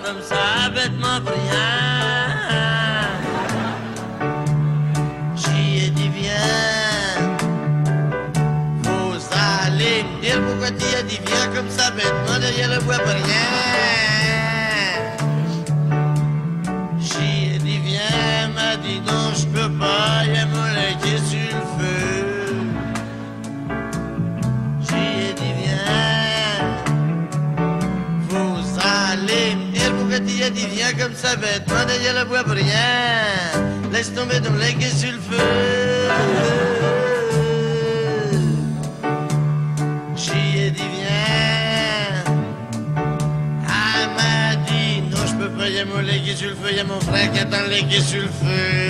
comme ça, bêtement pour rien. J'y ai dit viens. Vous allez me dire pourquoi tu y as dit viens comme ça, bêtement derrière le bois pour rien. J'y ai dit viens, m'a dit non, je peux pas, y'a mon lait qui est sur le feu. J'y ai dit viens. Vous allez me dire pourquoi tu y as dit viens comme ça, bêtement derrière le bois pour rien. Laisse tomber ton lait qui est sur le feu. J'y ai dit viens. Elle m'a dit non, je peux pas, y'a mon lait qui est sur le feu, y'a mon frère qui attend le lait qui est sur le feu.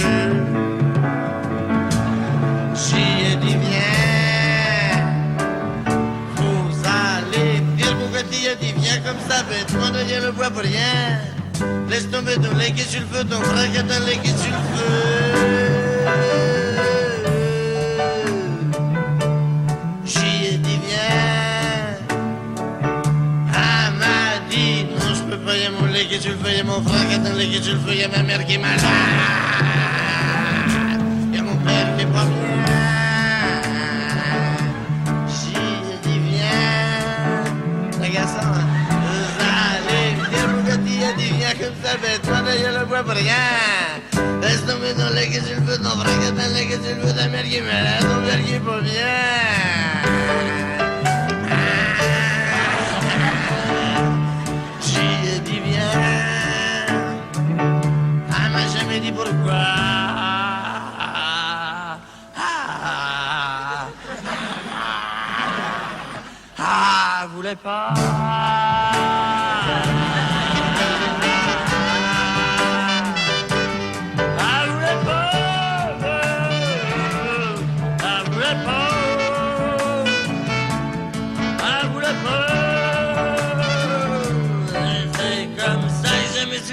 J'y ai dit viens. Vous allez me dire pourquoi tu y as dit viens comme ça, bêtement derrière le bois pour rien. Laisse tomber ton lait qui est sur le feu, ton frère qui attend le lait qui est sur le feu. J'y ai dit viens. Elle m'a dit non, je peux pas, y'a mon lait qui est sur le feu, y'a mon frère qui attend le lait qui est sur le feu, y'a ma mère qui est malade, y'a mon père qui est pas bien. J'y ai dit viens. Regarde ça, hein. Vous allez me dire pourquoi tu y as dit viens comme ça, bêtement derrière le bois pour rien. Laisse tomber ton lait qui est sur le feu, ton frère qui attend le lait qui est sur le feu, ta mère qui est malade, ton père qui est pas bien. J'y ai dit viens. Elle m'a jamais dit pourquoi. Voulait pas.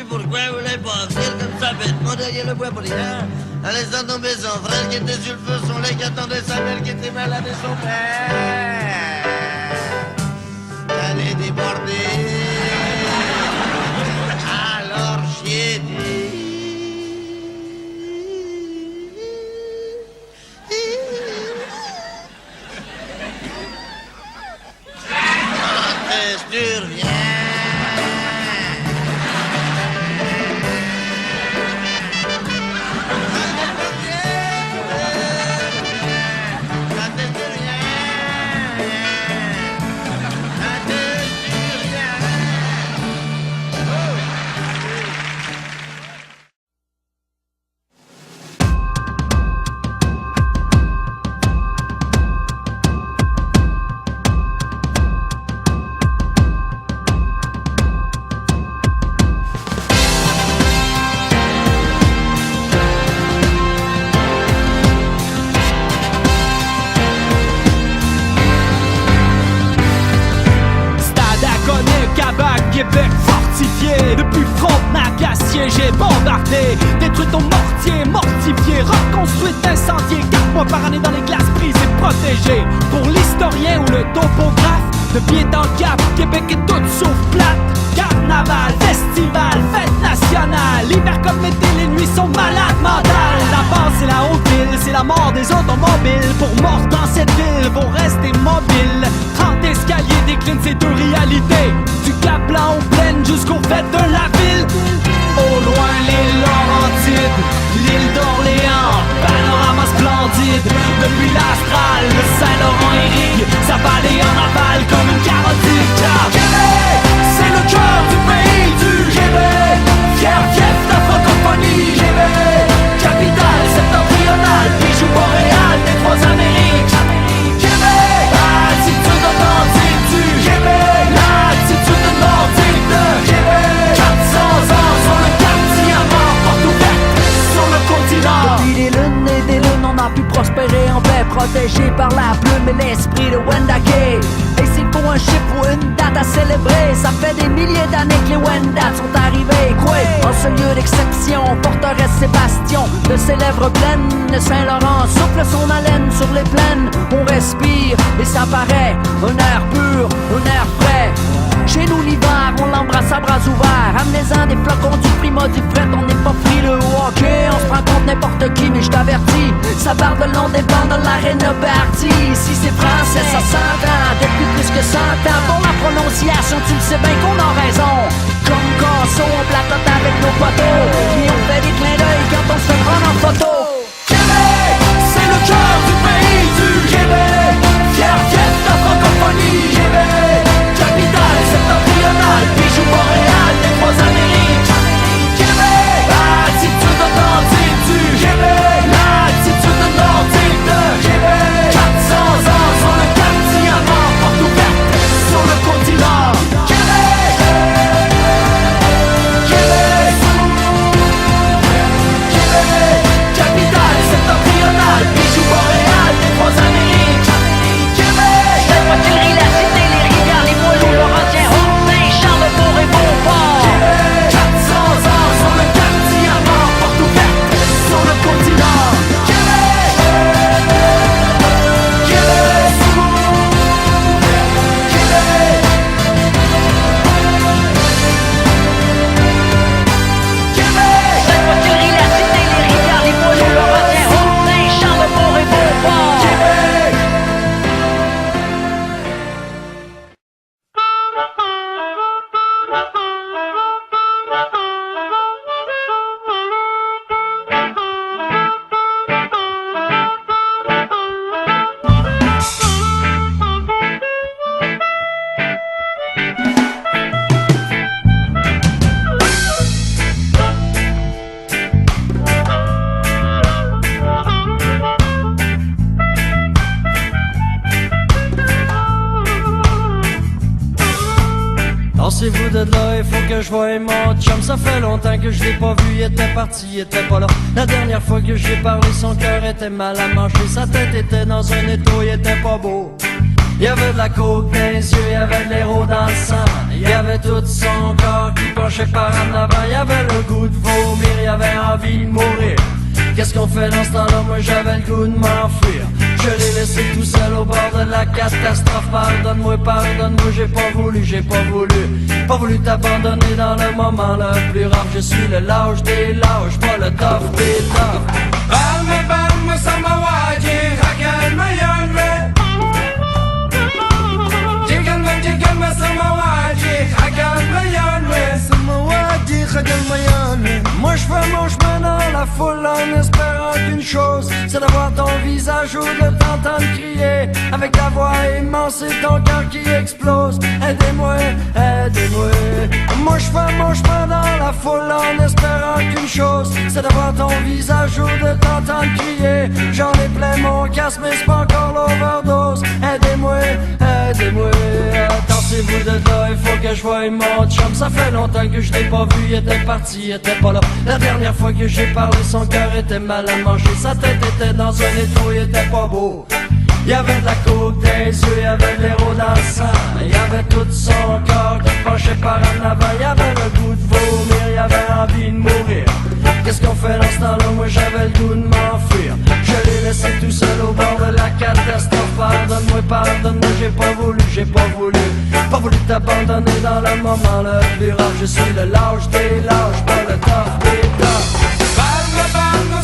Pourquoi elle voulait pas venir comme ça bêtement derrière le bois pour rien. En laissant tomber son frère qui était sur le feu, son lait qui attendait sa mère qui était malade et son père. Elle est débordée. Alors j'y ai dit. Quand est-ce que tu reviens? Québec fortifié, depuis Frontenac à siéger, bombardé, détruit ton mortier, mortifié, reconstruite, incendié, 4 mois par année dans les glaces prises et protégées. Pour l'historien ou le topographe, de pied en cap, Québec est toute sauf plate. Carnaval, festival, fête nationale, l'hiver comme l'été, les nuits sont malades mentales. La base c'est la haute ville, c'est la mort des automobiles. Pour mort dans cette ville, vont rester mobiles. 30 escaliers déclinent ces deux réalités, du Cap Blanc aux plaines jusqu'aux fêtes de la ville. Au loin l'île Laurentide, l'île d'Orléans, panorama splendide. Depuis l'Astral, le Saint-Laurent irrigue sa vallée en aval comme une carotide. Car Québec, c'est le cœur du pays du Québec, fier fief de la francophonie. Québec, capitale septentrionale, bijou boréal des trois Amériques. Québec, attitude authentique du Québec, l'attitude nordique de Québec. 400 ans sur le quartier mort, porte ouverte sur le continent. Depuis des lunes et des lunes, on a pu prospérer en paix, protégé par la plume et l'esprit de Wendake. Et s'il faut un chiffre ou une date à célébrer, ça fait des milliers d'années que les Wendat sont arrivés. Quoi, en ce lieu d'exception, forteresse et bastion de ses lèvres pleines, le Saint-Laurent souffle son haleine sur les plaines. On respire et ça paraît, un air pur, un air frais. Chez nous l'hiver, on l'embrasse à bras ouverts. Amenez-en des flocons du prima du fret, on n'est pas frileux au hockey. On se prend contre n'importe qui, mais je t'avertis, ça part de long des bancs dans l'aréna party. Si c'est français, ça s'entend depuis plus que 100 ans. Pour la prononciation, tu le sais bien qu'on a raison. Comme Casso, on platote avec nos poteaux, puis on fait des clins d'œil quand on se fait prendre en photo. Québec, c'est le cœur du pays du Québec. Fier de la francophonie. Québec, capitale septentrionale, bijou boréal des trois Amériques. Québec, attitude authentique du Québec, l'attitude nordique de Québec. 400 ans sur le quartier avant, porte ouverte sur le continent. Québec, Québec, Québec, capitale septentrionale, bijou boréal des trois Amériques. Québec, la poitrine, la cité, les rivières, les moellons, Laurentien, Haut-Saint, Charlebourg et Beauport. 400 ans sur le quartier avant, porte ouverte sur le continent. Québec, Québec, Québec, la poitrine, la cité, les rivières, les moellons, Laurentien, Haut-Saint, Charlebourg et Beauport. Québec. Lancez-vous de là, il faut que je voie mon chum. Ça fait longtemps que je l'ai pas vu, il était parti, il était pas là. La dernière fois que j'ai parlé, son cœur était mal à manger. Sa tête était dans un étau, il était pas beau. Il y avait de la coke dans les yeux, il y avait de l'héros dans le sang. Il y avait tout son corps qui penchait par en avant. Il y avait le goût de vomir, il y avait envie de mourir. Qu'est-ce qu'on fait dans ce temps-là? Moi j'avais le goût de m'enfuir. Je l'ai laissé tout seul au bord de la catastrophe. Pardonne-moi, pardonne-moi, j'ai pas voulu t'abandonner dans le moment le plus rare. Je suis le lâche des lâches, pas le tough des toughs. Balma samawaji hakan mayonme. Jigan samawaji hakan mayonme. Samawaji hakan mayonme. Moi je fais mon chemin dans la foule en espérant qu'une chose, c'est d'avoir ton visage ou de t'entendre crier avec ta voix immense et ton cœur qui explose. Aidez-moi, aidez-moi. Moi je fais mon chemin dans la foule en espérant qu'une chose, c'est d'avoir ton visage ou de t'entendre crier. J'en ai plein mon casque mais c'est pas encore l'overdose. Aidez-moi, aidez-moi. Tassez-vous de là, il faut que je voie mon chum. Ça fait longtemps que je l'ai pas vu, il était parti, il était pas là. La dernière fois que j'ai parlé, son cœur était mal à manger. Sa tête était dans un étau, il était pas beau. Il y avait de la coke dans les yeux, il y avait de l'héros dans le sang. Il y avait tout son corps qui penchait par en avant. Il y avait le goût de vomir, il y avait envie de mourir. Qu'est-ce qu'on fait dans ce temps-là? Moi j'avais le goût de m'enfuir. Je l'ai laissé tout seul au bord de la catastrophe. Pardonne-moi, pardonne-moi, j'ai pas voulu t'abandonner dans le moment le plus rare. Je suis le lâche des lâches, pas le tough des toughs. Balma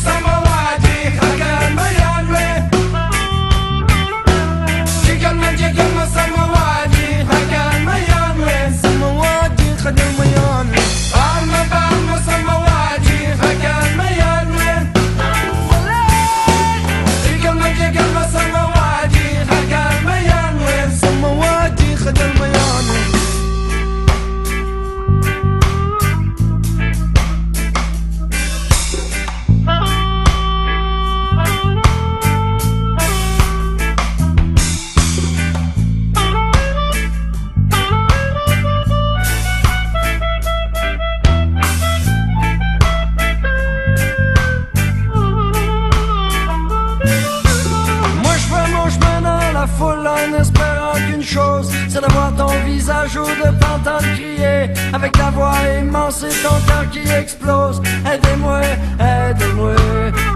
samawaji hakan mayonme. Jigan samawaji hakan mayonme. Samawaji hakan mayonme. Balma samawaji hakan mayonme. Jigan samawaji hakan mayonme. Samawaji hakan mayonme. C'est d'avoir ton visage ou de t'entendre crier avec ta voix immense et ton cœur qui explose. Aidez-moi, aidez-moi.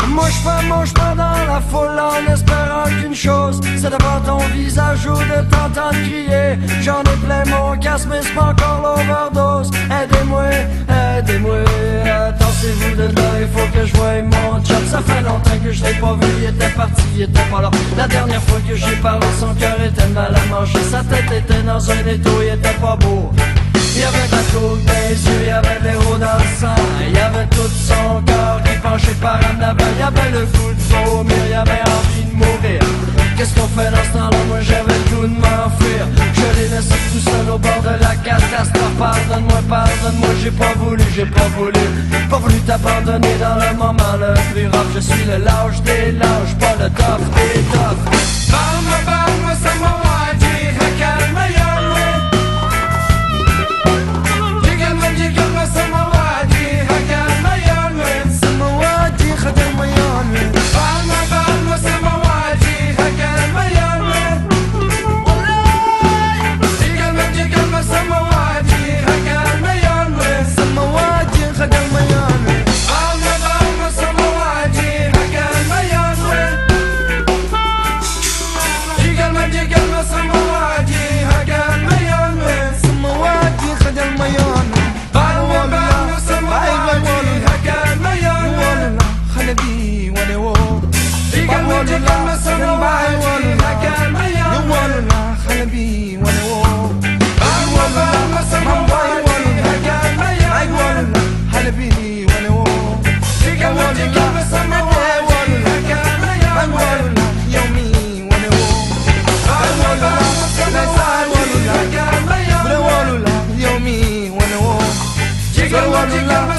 Moi je fais mon chemin dans la foule en espérant qu'une chose, c'est de voir ton visage ou de t'entendre crier. J'en ai plein mon casque mais c'est pas encore l'overdose. Aidez-moi, aidez-moi, attendez-vous de là, il faut que je voie mon chum. Ça fait longtemps que je l'ai pas vu, il était parti, il était pas là. La dernière fois que j'ai parlé, son cœur était mal à manger. Sa tête était dans un étau, il était pas beau. Il y avait de la coke dans les yeux, il y avait de l'héros dans le sang. Il y avait tout son corps qui penchait par en avant. Il y avait le goût de vomir, il y avait envie de mourir. Qu'est-ce qu'on fait dans ce temps-là? Moi j'avais le goût de m'enfuir. Je l'ai laissé tout seul au bord de la catastrophe. Pardonne-moi, pardonne-moi, j'ai pas voulu t'abandonner dans le moment le plus rough. Je suis le lâche des lâches, pas le tough des toughs. Balma, samawati, hakalma yalwe. Jigalma, samawati, hakalma yalwe. Samawati, hakalma yalwe. Balma, samawati, hakalma yalwe. Jigalma, samawati, hakalma yalwe. Samawati, hakalma yalwe. Balma, samawati, hakalma yalwe. Jigalma, samawati, hakalma yalwe. Samawati, hakalma yalwe. Balma, samawati, hakalma yalwe. Khalabi wale wo. Jigalma, samawati, hakalma yalwe. Khalabi wale wo. Balma, samawati, hakalma yalwe. Khalabi wale wo. Jigalma, samawati, hakalma yalwe. Yomi wale wo. Balma, samawati, hakalma yalwe. Yomi wale wo. Jigalma,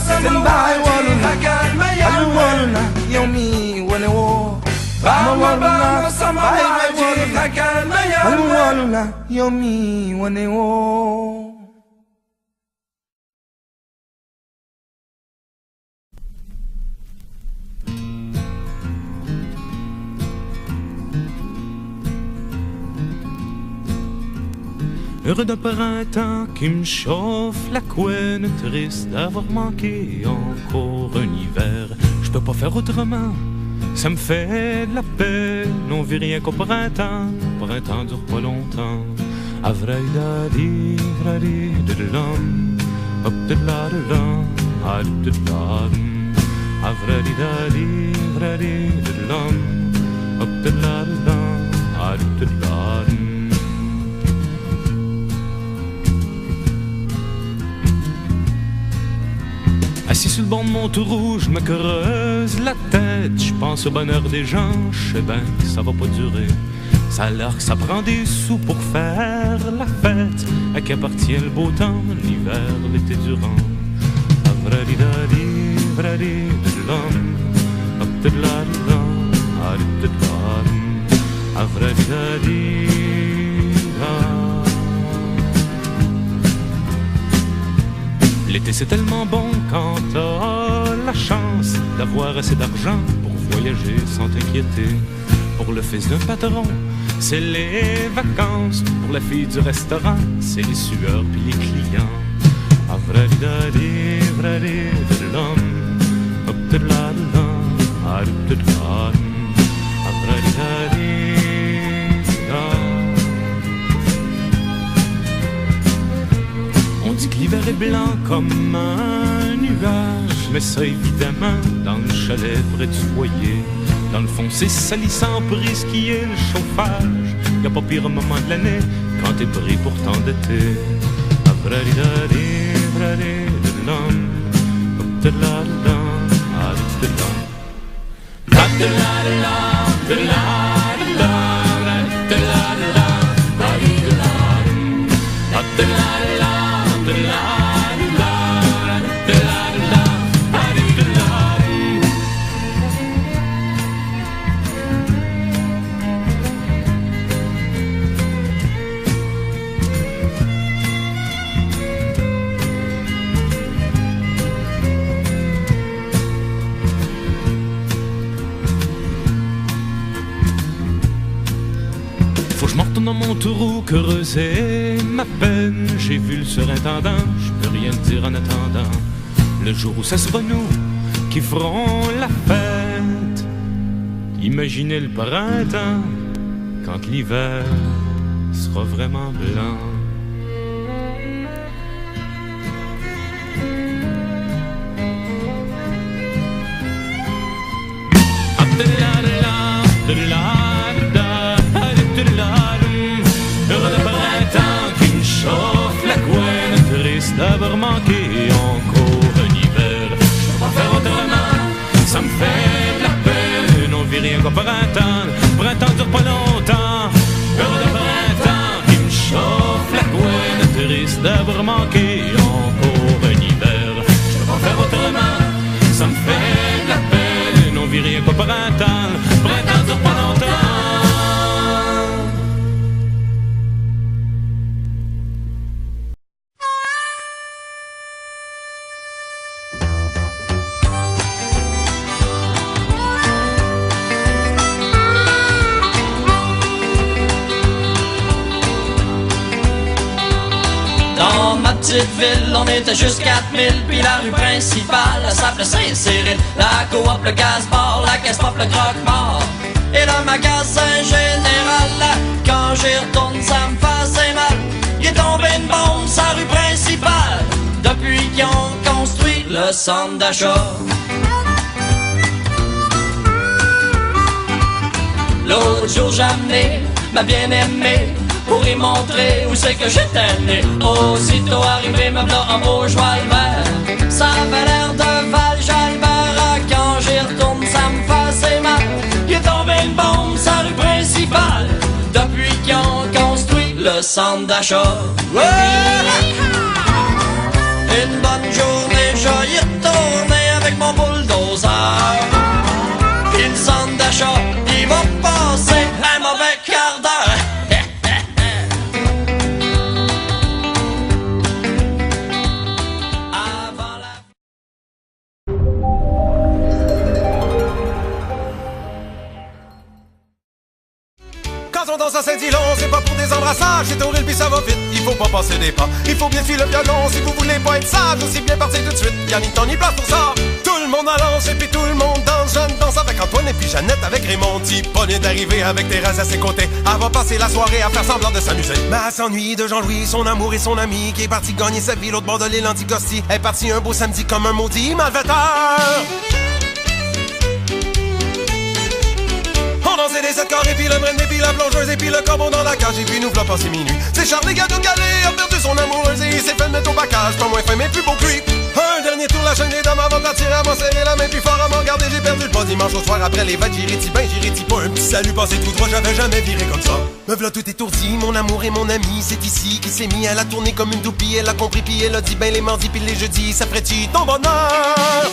samawati, hakalma yalwe. Yomi wale wo. Balma, samawati, hakalma yalwe. Yomi wale wo. Heureux d'un printemps qui me chauffe la couenne, triste d'avoir manqué encore un hiver. Je peux pas faire autrement, ça me fait de la peine. On vit rien qu'au printemps, printemps dure pas longtemps. Avraïdadi, vradi, didilam, hop didiladidam, adididadam. Avraïdadi, vradi, didilam, hop didiladidam, adididadam. Assis sur le banc de mon taureau, je me creuse la tête. Je pense au bonheur des gens, je sais ben que ça va pas durer. Ça a l'air que ça prend des sous pour faire la fête. À qui appartient le beau temps, l'hiver, l'été durant. Avradidadi, vradidididam, abdidladidam, adididadam. Avradidadi, l'été c'est tellement bon quand t'as la chance d'avoir assez d'argent pour voyager sans t'inquiéter. Pour le fils d'un patron, c'est les vacances. Pour la fille du restaurant, c'est les sueurs puis les clients. Avradidadi, vradidididam, abdidladidam, adididadam. Avradidadi. On dit que l'hiver est blanc comme un nuage, mais ça évidemment dans le chalet près du foyer. Dans le fond c'est salissant pris qui est le chauffage. Y'a pas pire moment de l'année quand t'es pris pour tant d'été. Avradidadi, vradidididam, abdidladidam, adididadam. Abdidladidam, abdidladidam, abdidladidam, abdidladidam. Faut que je m'en retourne dans mon taureau, creuser ma peine. J'ai vu le surintendant, je peux rien te dire en attendant. Le jour où ça sera nous qui ferons la fête, Imaginez le printemps quand l'hiver sera vraiment blanc. Heureux de printemps qui me chauffe la couenne, triste d'avoir manqué encore un hiver. Je peux pas faire autrement, ça me fait de la peine. On vit rien qu'au printemps, printemps dure pas longtemps. Heureux de printemps qui me chauffe la couenne, triste d'avoir manqué encore un hiver. Je peux pas faire autrement, ça me fait de la peine. On vit rien qu'au printemps, printemps dure pas longtemps. Dans ma petite ville, on était juste 4000, puis la rue principale s'appelait Saint-Cyril. La coop, le gaz-bar, la caisse pop, le croque-mort et le magasin général. Quand j'y retourne, ça me faisait mal. Il est tombé une bombe sur la rue principale depuis qu'ils ont construit le centre d'achat. L'autre jour, j'ai amené ma bien-aimée pour y montrer où c'est que j'étais né. Aussitôt arrivé, me v'là en beau Jalbert. Ça avait l'air de Val-Jalbert. Quand j'y retourne, ça me faisait mal. Il est tombé une bombe sur la rue principale depuis qu'ils ont construit le centre d'achat. Ouais! Une bonne journée, je y retournais avec mon bulldozer. Puis le centre d'achat, il va passer un mauvais quart d'heure. Quand on danse à Saint-Dilon, c'est pas pour des embrassages, c'est horrible puis ça va vite, il faut pas passer des pas. Il faut bien suivre le violon si vous voulez pas être sage, aussi bien partir tout de suite, y'a ni temps ni place pour ça. Tout le monde avance et puis tout le monde danse, Jeanne danse avec Antoine et puis Jeannette avec Raymond. Pas n'est d'arriver avec Thérèse à ses côtés, elle va passer la soirée à faire semblant de s'amuser. Mais elle s'ennuie de Jean-Louis, son amour et son ami, qui est parti gagner sa vie l'autre bord de l'île Anticosti. Elle est partie un beau samedi comme un maudit malfaiteur. On dansait des 7 corps et puis le bren et puis la plongeuse et puis le corbeau dans la cage et puis nous v'là passé minuit. C'est Charlie Gadou-Galé a perdu son amoureuse et il s'est fait mettre au bacage, pas moins fin mais plus beau que lui. Un dernier tour la chaîne des dames avant de la tirer à m'en serrer la main puis fort à m'en garder. J'ai perdu le pas dimanche au soir après les vagues, j'irai pas un petit salut passé tout droit, j'avais jamais viré comme ça. Me v'là tout étourdi, mon amour et mon ami, c'est ici qui s'est mis à la tourner comme une toupie. Elle a compris puis elle a dit ben les mardis puis les jeudis, ça ferait-tu ton bonheur?